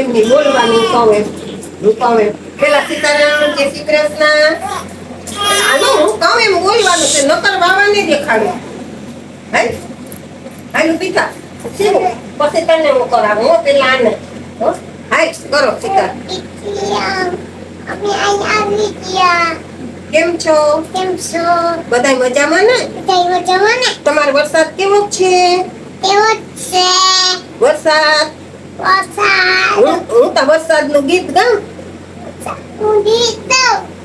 એમ નહીં બોલવાનું કહું એમ હું કહું એમ પેલા સીતારામ જય શ્રી કૃષ્ણ આનો હું કહું એમ બોલવાનું છે નકર વાવા નહીં દેખાડું હાલ હાલ પીતા શીવું પછી તને હું કરાવું હો પેલા આને હો હાલ કરો સીતા કેમ છો બધાય મજામાં ને તમારો વરસાદ કેવો છે વરસાદ હું તો વરસાદનું ગીત ગાઉં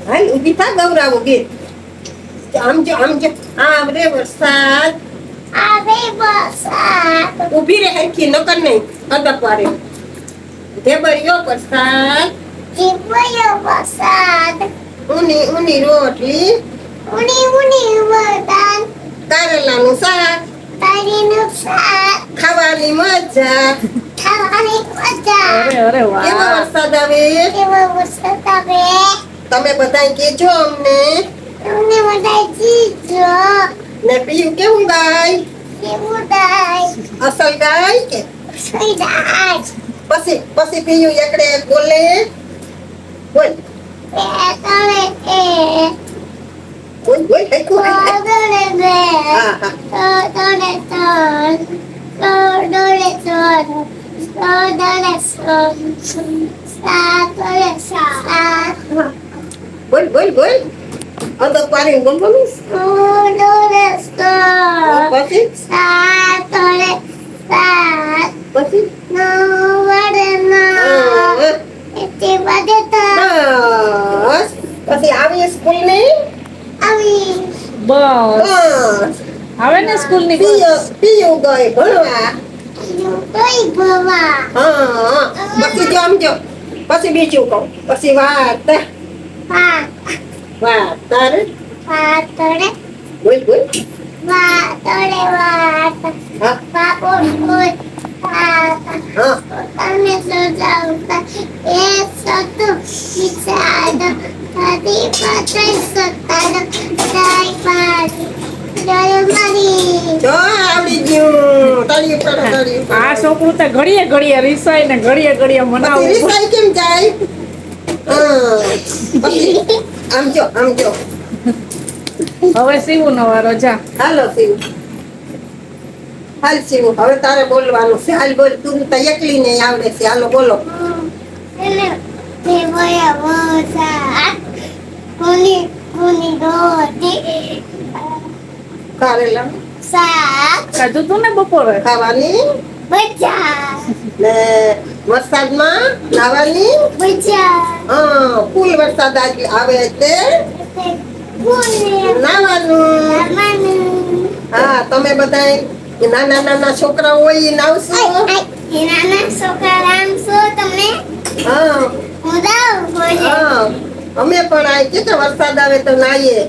હાલ ઊભી થા ગૌરાવું ગીત આમ જો આવે વરસાદ ઊભી રહે હરખી નકર નહીં અદબ વારે ઢેબરિયો વરસાદ ઊની રોટલી કારેલાનું શાક ખાવાની મજા અરે વાહ. કેવો વરસાદ આવે તમે બધા કેજો અમને ને પીયું કેવું ગાય અસલ ગાય કે પછી પીયું એકડે બોલે બોલ બોલ હૈકું બોલ અદબ પાડીને બોલવાનું પછી બસ પછી આવીએ સ્કૂલ ની બસ આવે ને સ્કૂલ ની પીયું ગઈ ભણવા હા પછી જો આમ જો પછી બીજું કહું પછી વાત તારે બોલ હા જો આવડી ગયું તાળી તાળી આ છોકરું તો ઘડીએ રીસાય ને ઘડીએ મનાવું રીસાઈ કેમ જાય પછી આમ જો હવે સીવું નો વારો જા હાલો શિવ હાલ શિવ હવે તારે બોલવાનું છે હાલ બોલ તું તો એકલી નહીં આવડે છે હાલો બોલો કારેલા ખાધું તું ને બપોરે ખાવાની ને વરસાદમાં નાવાની ફૂલ વરસાદ આવે તે નાવાનું હા તમે બધા નાના છોકરા હોય એ નાવશો હા અમે પણ આ કેટલા વરસાદ આવે તો નાઈએ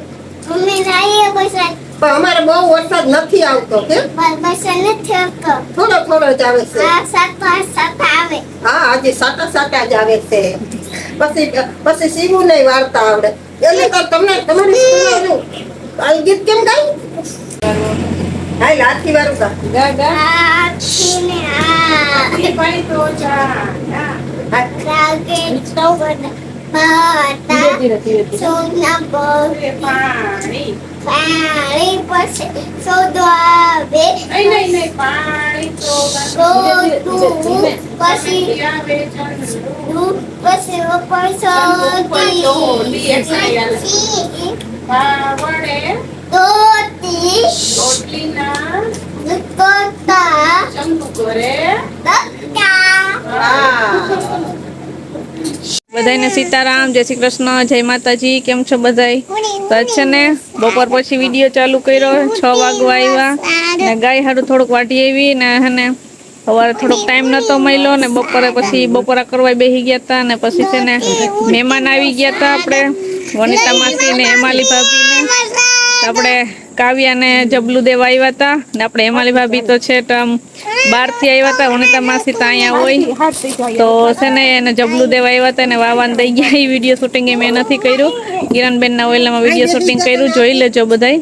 પણ અમારે બહુ વરસાદ નથી આવતો કે થોડો જ આવે છે હા આજે સાટા જ આવે છે પછી સીવું નહીં વાર્તા આવડે એટલે તો તમારી આ ગીત કેમ ગાય હાલ હાથી વાળું ગા પાણી તો પાણી પછી સોદો આવે નહીં પાણી તો પછી બધાને સીતારામ જય શ્રી કૃષ્ણ જય માતાજી કેમ છો બધાય તો છે ને બપોર પછી વિડીયો ચાલુ કર્યો 6 વાગવા આવ્યા ને ગાય હારું થોડુંક વાટી આવી ને હને સવારે થોડોક ટાઈમ નતો મળ્યો ને બપોરે પછી બપોરા કરવા બેસી ગયા હતા ને પછી છે ને મહેમાન આવી ગયા હતા આપણે વનિતા માસી ને હેમાલી ભાભી ને આપણે કાવ્યા ને જબલું દેવા આવ્યા હતા ને આપણે હેમાલી ભાભી તો છે તો આમ બહારથી આવ્યા હતા વનિતા માસી તો અહીંયા હોય તો છે ને એને જબલું દેવા આવ્યા હતા ને વાવાન દઈ ગયા એ વિડીયો શૂટિંગ મેં નથી કર્યું કિરણબેનના ઓઇલમાં વિડીયો શૂટિંગ કર્યું જોઈ લેજો બધાય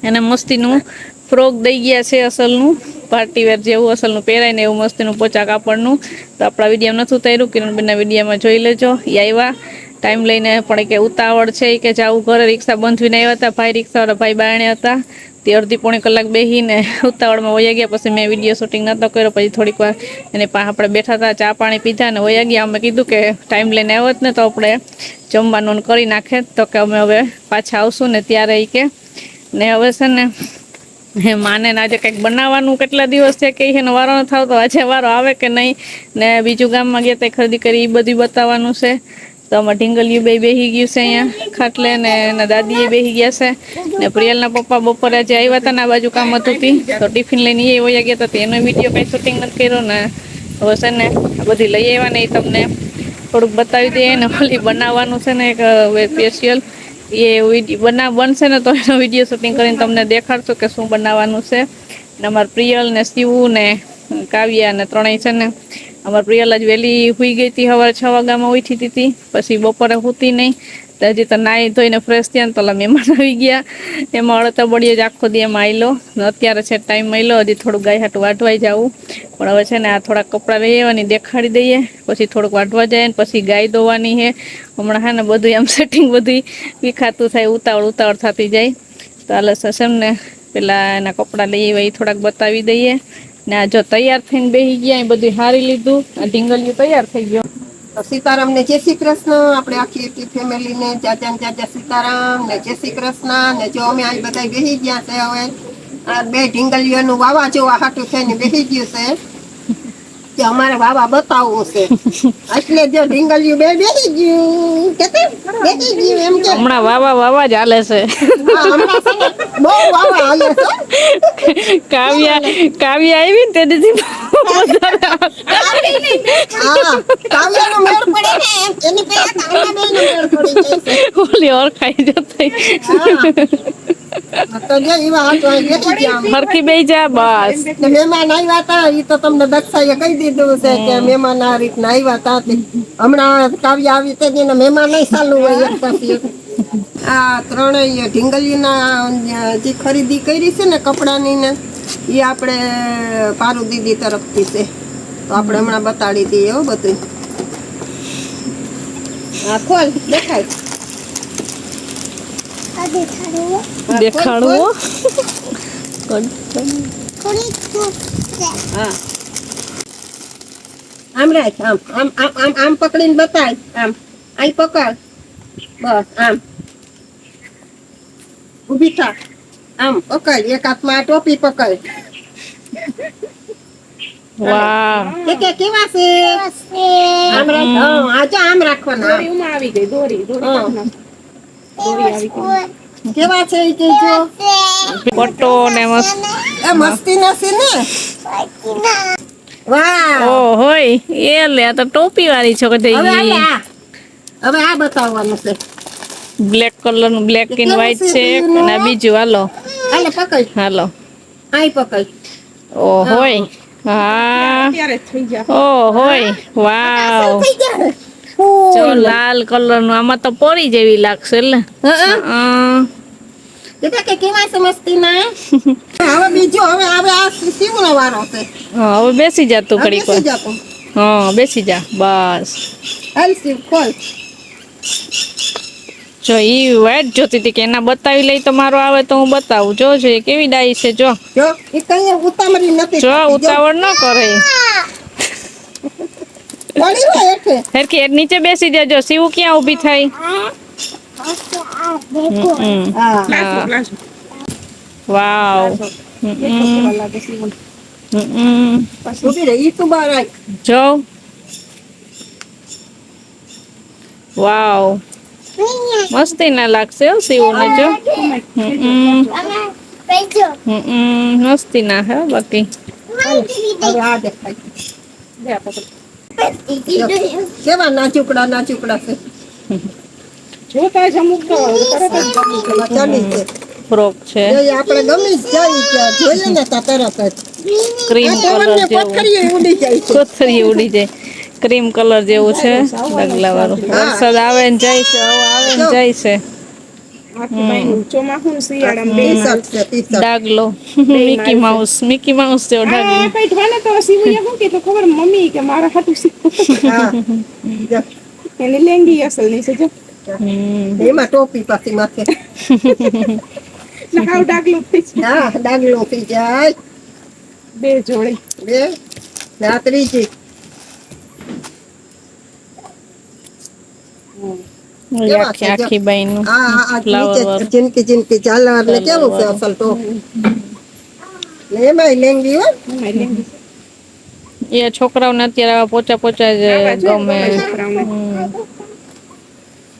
એને મસ્તીનું ફ્રોક દઈ ગયા છે અસલનું પાર્ટી વેર જેવું અસલનું પહેરાય ને એવું મસ્તીનું પોચા કાપડનું. તો આપણા વિડીયો નથી ઉતાર્યું, કિરણબેનના વિડીયોમાં જોઈ લેજો. એ આવ્યા ટાઈમ લઈને, પણ કે ઉતાવળ છે કે જાવું ઘરે, રિક્ષા બંધ થઈને આવ્યા હતા. ભાઈ રિક્ષાવાળા ભાઈ બારણે હતા, તે અડધી પોણી કલાક બેસીને ઉતાવળમાં વયા ગયા. પછી મેં વિડીયો શૂટિંગ નહોતો કર્યો. પછી થોડીક વાર એને આપણે બેઠા હતા, ચા પાણી પીધા ને વયા ગયા. અમે કીધું કે ટાઈમ લઈને આવ્યો જ ને તો આપણે જમવાનું કરી નાખે, તો કે અમે હવે પાછા આવશું ને ત્યારે એ કે ને હવે છે ને હે માને આજે કંઈક બનાવવાનું કેટલા દિવસ છે કે એનો વારો ન થાવ, તો આજે વારો આવે કે નહીં. ને બીજું ગામમાં ગયા ત્યાં ખરીદી કરી એ બધું બતાવવાનું છે. તો આમાં ઢીંગલિયું બેસી ગયું છે અહીંયા ખાટલે, ને એના દાદીએ બેસી ગયા છે. ને પ્રિયલના પપ્પા બપોરે આજે આવ્યા હતા ને આ બાજુ કામ હતું તી, તો ટિફિન લઈને એ વયા ગયા હતા. એનો વિડીયો કંઈ શૂટિંગ નથી કર્યો ને. હવે છે ને આ બધી લઈ આવ્યા ને એ તમને થોડુંક બતાવી દઈએ. ને ઓલી બનાવવાનું છે ને એક સ્પેશિયલ એ બનશે ને તો એનો વિડીયો શૂટિંગ કરીને તમને દેખાડશું કે શું બનાવવાનું છે. ને અમારા પ્રિયલ ને શિવ ને કાવ્યા ને ત્રણેય છે ને, અમારે પ્રિયલ જ વહેલી સુઈ ગઈ હતી, સવારે 6 વાગ્યામાં ઉઠી હતી. પછી બપોરે સૂતી નહીં, તો હજી તો નાહી ધોઈને ફ્રેશ થયા ને તો મહેમાન આવી ગયા. એમાં અડતબડીએ જ આખો દી એમાં આવેલો. અત્યારે છે ટાઈમ મળ્યો, હજી થોડુંક ગાય હાટું વાઢવાઈ જવું. પણ હવે છે ને આ થોડાક કપડાં લઈ આવવાની દેખાડી દઈએ, પછી થોડુંક વાઢવા જાય ને પછી ગાય ધોવાની છે. હમણાં છે ને બધું આમ સેટિંગ બધું વિખાતું થાય, ઉતાવળ થતી જાય. તો હાલે સસમ ને પેલા એના કપડાં લઈ આવ્યા એ થોડાક બતાવી દઈએ. ને આ જો તૈયાર થઈને બેસી ગયા, એ બધું હારી લીધું. આ ઢીંગલિયું તૈયાર થઈ ગયો. સીતારામ ને જય શ્રી કૃષ્ણ. આપણે આખી ફેમિલી ને ચાચા સીતારામ ને જય શ્રી કૃષ્ણ. ને જો અમે આ બધા બેસી ગયા છે. હવે આ બે ઢીંગલીઓનું વાવા જેવા હાટું થઈને બેસી ગયું છે કે અમારે વાવા બતાવવું છે. એટલે જો ઢીંગલિયું બે બેસી ગયું બેસી ગયું એમ કે હમણાં વાવા જ હાલે છે. હમણાં છે ને બહુ વાવા હાલે છે. કાવ્યા આવી ને તેથી કાવ્યાનો મેળ પડે ને એની પહેલા કાવ્યા બેયનો મેળ પડી જાય છે. ઓલી ઓળખાઈ જતી. તો જો એવા હાથ બેસી ગયા. હરખી બેસી જા બસ. ને મહેમાન આવ્યા હતા એ તો તમને દક્ષાએ કહી દીધું છે કે મહેમાન આ રીતના આવ્યા હતા. હમણાં કાવ્યા આવી તે એને મહેમાન નહીં ચાલુ હોય એક પછી એક. આ ત્રણેય ઢીંગલીના જે ખરીદી કરી છે ને કપડાની ને એ આપણે પારુ દીદી તરફથી છે. તો આપણે હમણાં બતાડી દઈએ હો બધું. હા ખોલ દેખાય. દેખાડવું. હા આમ રાખ, આમ આમ આમ આમ પકડીને બતાય. આમ આઈ પકડ બસ. આમ ઊભી થા. આમ પકડ, એક હાથમાં ટોપી પકડ. વાહ કે કેવા છે? આમ રાખ. હા આજો આમ રાખવાના. દોરીમાં આવી ગઈ દોરી આવી ગઈ. કેવા છે એ કહેજો. પટ્ટો ને મસ્ત. એ મસ્તી નથી ને. વાહ ઓ હોય એ લે, આ તો ટોપી વાળી છો કે હવે આ બતાવવાનું છે. બ્લેક કલર નું, બ્લેક એન્ડ વ્હાઈટ છે. અને આ બીજું હાલો હાલે પકડ. હાલો આઈ પકડ. ઓ હોય. હા ત્યારે થઈ જાય. ઓ હોય. વાવ થઈ જાય. જો લાલ કલર નું, આમાં તો પરી જેવી લાગશે એટલે. કે કેવા છે મસ્તી ના. હવે બીજો હવે આ શિવનો વારો છે. હા હવે બેસી જા તું ઘડીક બેસી વાર. જા તું. હા બેસી જા બસ. હાલ શિવ ખોલ. જો ઈ વાઈટ જોતી હતી કે એના બતાવી લઈ તો મારો આવે તો હું બતાવું. જો એ કેવી ડાઈ છે. જો જો એ કઈ ઉતામળી નથી. જો ઉતાવળ ન કરે. પડી હોય એટલે. હરખી હેડ નીચે બેસી જાજો. શિવ ક્યાં ઊભી થાય? હા વાવ. ઉભી રહે ઈ તું બહાર આય. જો વાવ મસ્તી ના લાગશે હો શિવ ને. જો મસ્તી ના હે બાકી. હવે આ દેખાય. કેવા નાચુકડા છે. જોતા જ અમુક તો તરત જ ચાલી છે. ફ્રોક છે. એ આપણે ગમી જ જાય ત્યાં જોઈએ ને તો તરત જ ક્રીમ કલર જેવું. પથરીએ ઉડી જાય છે. કોથળી ઉડી જાય. ક્રીમ કલર જેવું છે ડગલા વાળું. વરસાદ આવે ને જાય છે, હવે આવે ને જાય છે. આખું બાયનું ચોમાસું ને શિયાળામાં બે ટી શર્ટ છે ટી શર્ટ ડાગલો મિકી માઉસ જેવો ડાગલો પેટવાને તો સીવું શું કીધું ખબર મમ્મી કે મારા હાટું સીવું હા જો, એની લેંગી અસલ ની છે જો એમાં ટોપી પાછી માથે એટલે હાવ ડાગલું થઈ છે હા ડાગલો થઈ જાય બે જોડી બે ને આ ત્રીજી આખી આખી બાઈનું આ ફ્લાવર નીચે વર્ક જિંદગી જિંદગી ઝાલર ને કેવું છે અસલ ટોપ ને એમાંય લેંગી હો એમાં લેંગી એ છોકરાઓને અત્યારે આવા પોચા પોચા જ આવા છે ગમે છોકરાઓને.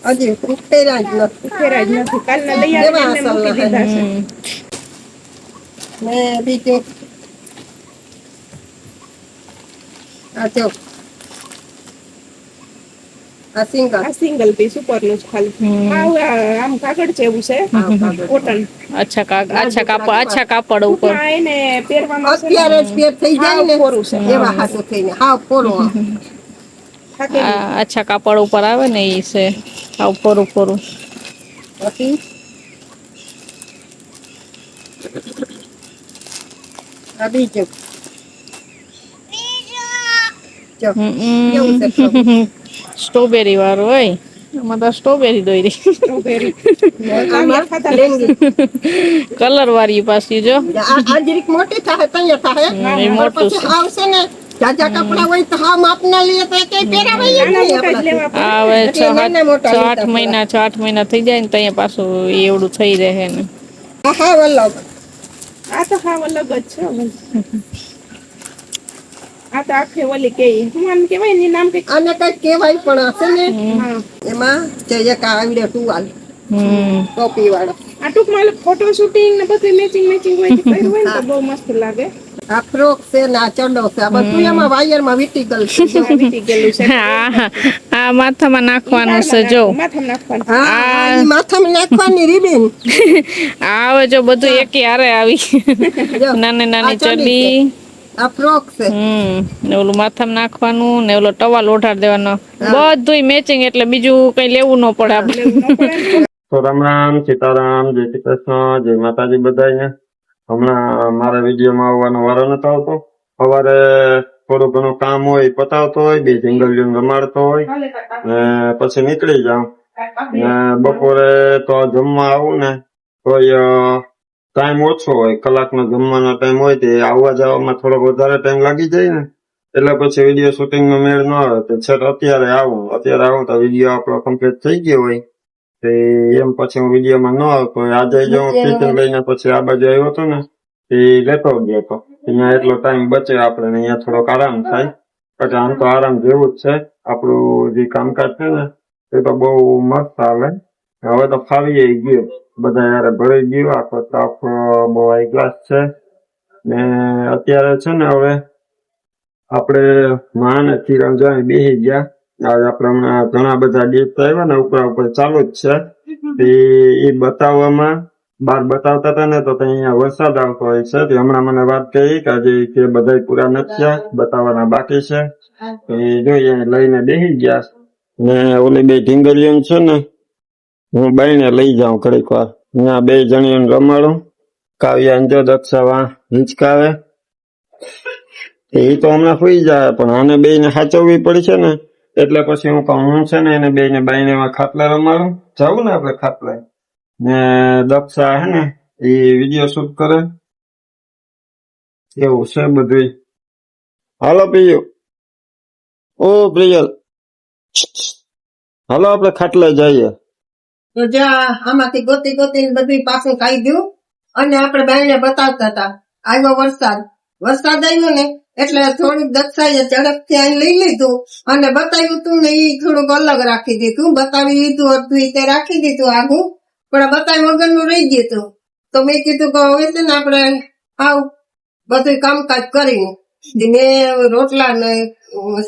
હજી પહેર્યા જ નથી ફેરા જ નથી કાલના લઈ એમાં આવીને અસલ મૂકી દીધા છે ને બીજું આ જો આ સિંગલ આ સિંગલ પીસ ઉપરનું જ ખાલી હાવ આમ કાગળ જેવું છે કોટન અચ્છા કાપડ ઉપર આ એને પહેરવામાં છે ને અત્યારે જ પેર થઈ જાય ને હાવ કોરું છે. એવા હાથો થઈને હાવ પોરો થાકેલી. અચ્છા કાપડ ઉપર આવે ને ઈ છે આ ઉપર ઉપર પછી આ બીજું જો કેવું છે પ્રભુ? સ્ટ્રોબેરી વાળું હોય આમાં તો સ્ટ્રોબેરી દોરી સ્ટ્રોબેરી આમાં લેંગી કલર વાળી પાછી જો આ જરીક મોટી થાય તૈયાર થાય એ મોટું પછી આવશે ને જાજા કપડા હોય તો હા માપના લઈએ તો કઈ પહેરાવાય જ નહીં મોટા જ આપણે. લેવા પડે. આવે એટલે નાના મોટા લીધા 6-8 મહિના થઈ જાય ને ત્યાં પાછું એવડું થઈ રહે ને હા હા વલ્લભ આ તો હાવ અલગ જ છે હવે. આ તો આખે ઓલી કે હું આમ કેવાય ને નામ કઈક આને કઈ કહેવાય પણ હશે ને હા એમાં જે એક આવડે ટુવાલ ટોપી વાળો આ ટૂંકમાં ફોટો શૂટિંગ ને બધું મેચિંગ હોય કે કર્યું હોય ને તો બહુ મસ્ત લાગે આ ફ્રોક છે ને આ ચડો છે આ બધું એમાં વાયરમાં વીટી ગયેલું છે વીટી ગયેલું છે આ માથામાં નાખવાનું છે જો માથામાં નાખવાનું હા ઈ માથામાં નાખવાની રીબીન આવે જો બધું એકી હારે આવી જો, નાની આ નાની ચડી ચડી આ ફ્રોક છે ને ઓલું માથામાં નાખવાનું ને ઓલો ટવાલ ઓઢાડ દેવાનો બધું મેચિંગ એટલે બીજું કઈ લેવું ન પડે આપણે તો રામ રામ સીતારામ જય શ્રી કૃષ્ણ જય માતાજી બધાને હમણાં મારા વિડીયોમાં આવવાનો વારો નતો આવતો સવારે થોડું ઘણું કામ હોય પતાવતો હોય બે જંગલીઓ રમાડતો હોય ને પછી નીકળી જાઉં ને બપોરે તો જમવા આવું ને તોય ટાઈમ ઓછો હોય કલાકનો જમવાનો ટાઈમ હોય તે આવવા જવામાં થોડોક વધારે ટાઈમ લાગી જાય ને એટલે પછી વિડીયો શૂટિંગ નો મેળ ન આવે તો છેક અત્યારે આવું તો વિડીયો આપણો કમ્પ્લીટ થઈ ગયો હોય તે એમ પછી હું વિડીયોમાં ન આવતો આજે જો હું ફિટિંગ લઈને પછી આ બાજુ આવ્યો હતો ને તે લેતો ગયો હતો અહીંયા એટલો ટાઈમ બચે આપણે અહીંયા થોડોક આરામ થાય પછી આમ તો આરામ જેવું જ છે આપણું જે કામકાજ છે ને તે તો બહુ મસ્ત ચાલે હવે તો ફાવી ગયું બધા યારે ભરાઈ ગયું આખો સ્ટાફ બહુ હાઈ ક્લાસ છે ને અત્યારે છે ને હવે આપણે માં ને કિરણ જોઈ બેસી ગયા આજે આપણે હમણાં ઘણા બધા ગીત આવ્યા ને ઉપર ચાલુ જ છે એ બતાવવામાં બહાર બતાવતા હતા ને તો અહીંયા વરસાદ આવતો હોય છે તે હમણાં મને વાત કહી કે આજે કે બધા પૂરા નથી થયા બતાવવાના બાકી છે એ જોઈએ લઈને બેસી ગયા ને ઓલી બે ઢીંગલીઓ છે ને હું બાઈને લઈ જાઉં ઘડીક વાર અહીંયા બે જણીઓને રમાડું કાવ્યા જો દક્ષાવા હિંચકાવે એ તો હમણાં સુઈ જાય પણ આને બે ને સાચવવી પડી છે ને એટલે પછી હું કહું હું છે ને એને બે ને બાઈને ખાટલા રમાડું જવું ને આપડે ખાટલા ને દક્ષા હે ને એ વિડીયો શૂટ કરે એવું છે બધું હાલો પ્રિયુ ઓ પ્રિયલ હાલો આપડે ખાટલા જઈએ તો જ્યાં આમાંથી ગોતી ગોતીને બધું પાછું ખાઈ ગયું અને આપણે બાઈને બતાવતા હતા આવ્યો વરસાદ આવ્યો ને એટલે થોડુંક દક્ષાએ ઝડપથી અહીં લઈ લીધું અને બતાવ્યું તું ને ઈ થોડુંક અલગ રાખી દીધું બતાવી લીધું હતું ઈ તે રાખી દીધું આગું પણ બતાવી વગરનું રહી ગયું હતું તો મેં કીધું કે હવે છે ને આપણે આવ બધું કામકાજ કરીને મેં રોટલા ને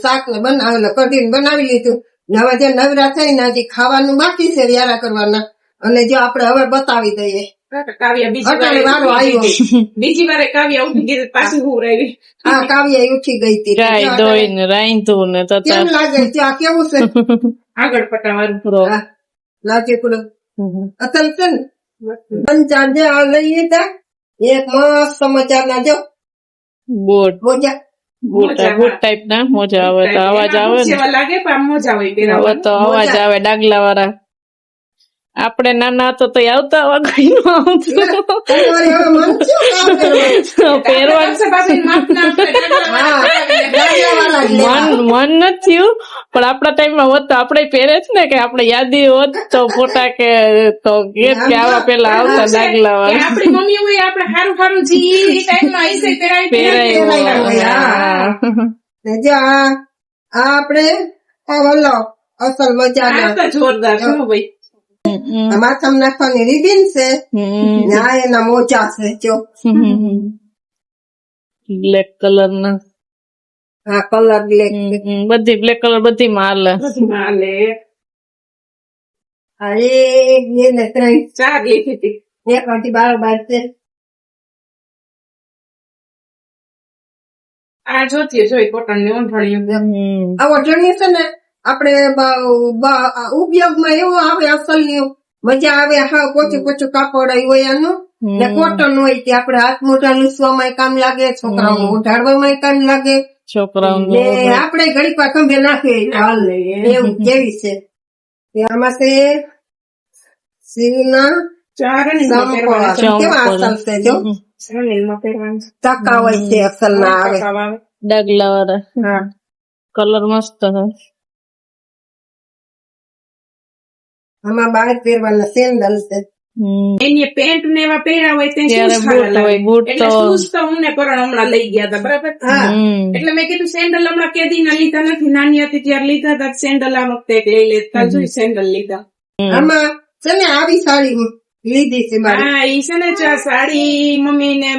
શાક ને કઢીને બનાવી લીધું ને હવે જે નવરા થઈને હજી ખાવાનું બાકી છે વ્યારા કરવાના અને જો આપણે હવે બતાવી દઈએ કાવ્યા અટાણે વારો આવ્યો બીજી વારે કાવ્યા ઉઠી ગઈ પાછી હું રહી હા કાવ્યા ઉઠી ગઈ હતી ગાય દોઈને રાંધું ને કેમ લાગે જો આ કેવું છે આગળ પટાવાનું હા, લાગે પેલો અસલ છે ને પંચાર જે આ લઈ લીધા એક મસ્ત મજાના જો બોટ મોજા બોટ ટાઈપ ના મોજા આવે તો અવાજ આવે ને સેવા લાગે પણ આમ મજા આવે હવે પહેરવામાં. તો અવાજ આવે ડાગલા વાળા આપણે નાના હતો તો આવતા આવા કઈ ન આવતું તમારે હવે મન શું કામ કરવાનું? પહેરવા આપણે ભાભીને માપના આપણે ડાગલા હા ગાડિયાવાળા જ લેવા. મન નથી થયું પણ આપણા ટાઈમમાં હોત તો આપણે પહેરે જ ને કે આપણે યાદી હોત તો ફોટા કે તો ગેટ કે આવા પેલા આવતા ડાગલા કે વાળા આપણી મમ્મી હોય આપણે હારું હારું જી એ ટાઈમમાં હશે પહેરાવી પહેરાય હોય, હા. ને જો આ આપણે આ વલ્લો અસલ મજાના આ તો જોરદાર છે હો ભાઈ. આ માથામાં નાખવાની રિબિન છે ને આ એના મોજા છે જો બ્લેક કલર ના આ કલર બ્લેક બધી બ્લેક કલર બધી માં હાલે હાલે અરે એને ત્રણ ચાર લીધી હતી. એક માંથી બાર છે આ જોતી જોઈ કોટન ની ઓંધળીયું. આવો જણી છે ને આપણે ઉપયોગમાં એવું આવે અસલ ની મજા આવે હા પોચું પોચું કાપડ હોય આનું ને કોટન હોય કે આપણે હાથ મોઢા લૂસવામાં કામ લાગે છોકરાઓને ઉઠાડવામાં કામ લાગે છોકરાઓ ને આપણે ઘડી પા ખંભે નાખીએ હાલ એવું કેવી છે તે આમાં છે સીના ચાર ની સંપોળા કેવા અસલ છે જો રનિંગમાં પહેરવાનું છે. ટકા હોય છે અસલ ના આવે આવે. ડાગલા વાળા હા કલર મસ્ત છે આમાં બહાર પહેરવાના સેન્ડલ છે એની પેન્ટ ને એવા પહેર્યા હોય તે ત્યારે shoes સારા બૂટ હોય, લાગે. બૂટ એટલે તો- shoes તો અમને કરણ હમણાં લઈ ગયા હતા બરાબર. હા એટલે મેં કીધું સેન્ડલ હમણાં કેદી ના લીધા નથી નાની હતી ત્યારે લીધા હતા સેન્ડલ આ વખતે એક લઈ લેતા જોઈ સેન્ડલ લીધા. આમાં છે ને આવી સાડી લીધી છે મારી હા ઈ છે ને સાડી મમ્મી ને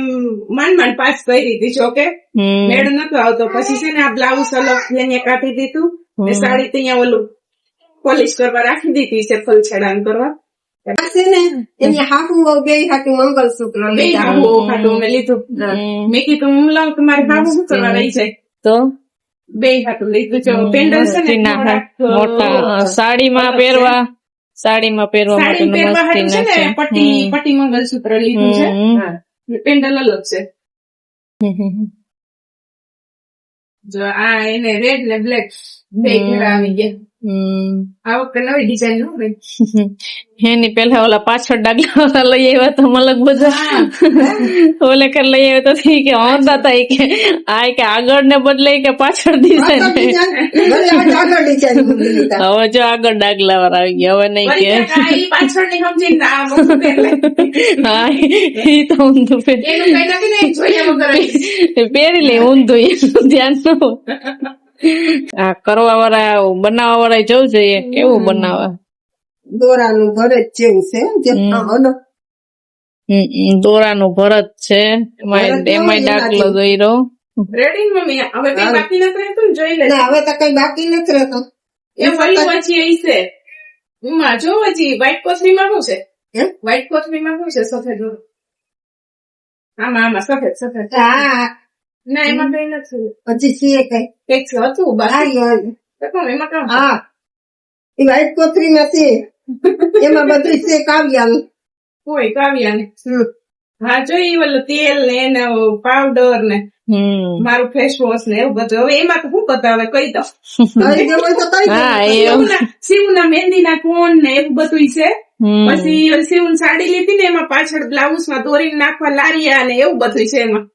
માંડ પાસ કરી હતી જોકે મેળ નતો આવતો પછી છે ને આ બ્લાઉઝ અલગ એને કાઢી દીધું ને સાડી ત્યાં ઓલું પોલિશ કરવા રાખી દીધી છે ફલ છેડાણ કરવા. આ છે ને એની હાથું બે હાથું મંગલસૂત્ર બે લીધા હાબુ હાટું મેં લીધું. મેં કીધું હું લઉં તો મારી હાબુ શું કરવા રહી જાય. તો બે હાટું લીધું જો પેન્ડલ છે ને મસ્તીના થોડાક, મોટા સાડીમાં પહેરવા સાડી માટેનું પહેરવા હાટું છે મસ્તીના ને પટ્ટી મંગલસૂત્ર લીધું છે. પેન્ડલ અલગ છે. જો આ એને રેડ ને બ્લેક બે ઘેરા આવી ગયા. આ વખતે નવી ડિઝાઇન નો હોય. એની પેલા ઓલા પાછળ ડાગલા વાળા લઈ આવ્યા તો મલક બધા ઓલે કર લઈ આવ્યા તો ઈ કે હોતા હતા ઈ કે આ કે આગળ ને બદલે કે પાછળ ડિઝાઇન આગળ ડિઝાઇન મૂકી લીધા હવે જો આગળ ડાગલા વાળા આવી ગયા હવે નહીં વળી કે ક્યાંક આ ઈ પાછળની સમજીને આ વસ્તુ પહેરી લે. હા ઈ તો ઊંધું એનું કઈ નથી ને ઈ જોઈએ વગર જ. પહેરી લે ઊંધું એનું ધ્યાન ન હોય. આ કરવા વાળા બનાવવા વાળા જવું જોઈએ કેવું બનાવે દોરાનું ભરત જેવું છે જે આનો દોરાનું ભરત છે એમાં ડાકલો દોર્યો રેડી ને મમ્મી હવે કઈ બાકી નથી રહેતું ને જોઈ લે. ના હવે તો કઈ બાકી નથી રહેતો એ વળી પછી ઈ છે માં જો હજી વ્હાઈટ કોથળીમાં શું છે એમ? વ્હાઈટ કોથળીમાં શું છે સફેદ આમાં સફેદ હા ના એમાં કઈ નથી હજી છીએ કઈ કઈક હતું બાકી હા તો કોણ એમાં કામ હા એ વ્હાઈટ કોથળી નથી એમાં બધું છે કાવ્યાનું કોઈ કાવ્યા ને હા જોઈ ઓલું તેલ ને એને પાવડર ને મારું ફેસ વોશ ને એવું બધું હવે એમાં તો શું બતાવે કઈ દો કહી દેવું હોય તો કહી હા દેવું. એવું શિવના મહેંદીના કોણ ને એવું બધું છે પછી શિવ સાડી લીધી ને એમાં પાછળ બ્લાઉઝ માં દોરીને નાખવા લારિયા ને એવું બધું છે એમાં